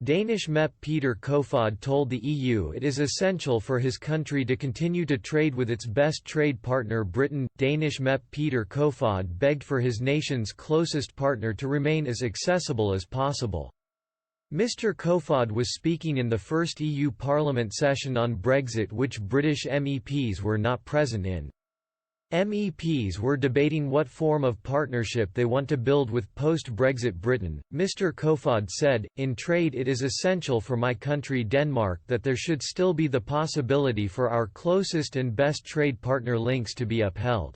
Danish MEP Peter Kofod told the EU it is essential for his country to continue to trade with its best trade partner Britain. Danish MEP Peter Kofod begged for his nation's closest partner to remain as accessible as possible. Mr. Kofod was speaking in the first EU Parliament session on Brexit, which British MEPs were not present in. MEPs were debating what form of partnership they want to build with post-Brexit Britain. Mr. Kofod said, "In trade it is essential for my country Denmark that there should still be the possibility for our closest and best trade partner links to be upheld.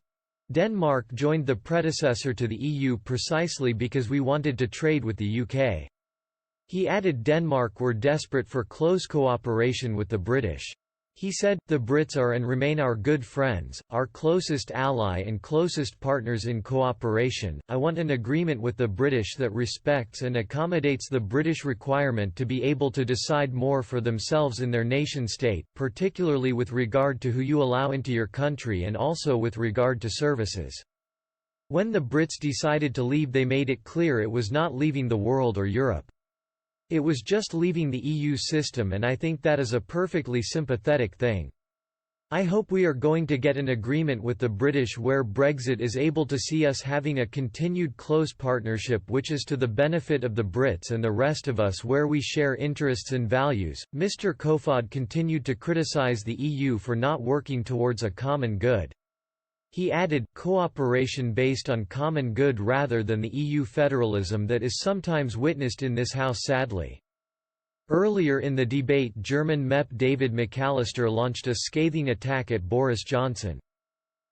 Denmark joined the predecessor to the EU precisely because we wanted to trade with the UK." He added Denmark were desperate for close cooperation with the British. He said, "The Brits are and remain our good friends, our closest ally and closest partners in cooperation. I want an agreement with the British that respects and accommodates the British requirement to be able to decide more for themselves in their nation-state, particularly with regard to who you allow into your country and also with regard to services." When the Brits decided to leave, they made it clear it was not leaving the world or Europe. It was just leaving the EU system, and I think that is a perfectly sympathetic thing. I hope we are going to get an agreement with the British where Brexit is able to see us having a continued close partnership which is to the benefit of the Brits and the rest of us, where we share interests and values. Mr. Kofod continued to criticise the EU for not working towards a common good. He added, cooperation based on common good rather than the EU federalism that is sometimes witnessed in this House sadly. Earlier in the debate, German MEP David McAllister launched a scathing attack at Boris Johnson.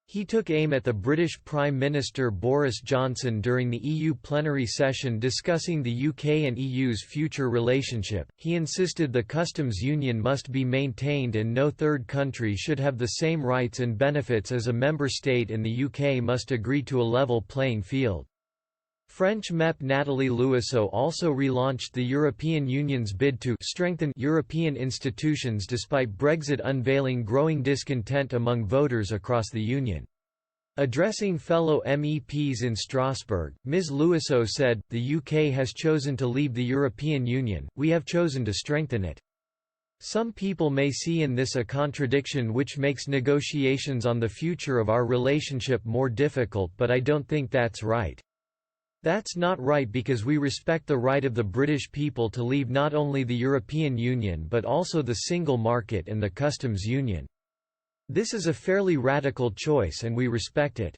He took aim at the British Prime Minister Boris Johnson during the EU plenary session discussing the UK and EU's future relationship. He insisted the customs union must be maintained and no third country should have the same rights and benefits as a member state, and the UK must agree to a level playing field. French MEP Nathalie Louiseau also relaunched the European Union's bid to strengthen European institutions despite Brexit, unveiling growing discontent among voters across the Union. Addressing fellow MEPs in Strasbourg, Ms. Louiseau said, "The UK has chosen to leave the European Union, we have chosen to strengthen it. Some people may see in this a contradiction which makes negotiations on the future of our relationship more difficult, but I don't think that's right. That's not right because we respect the right of the British people to leave not only the European Union but also the single market and the customs union. This is a fairly radical choice and we respect it."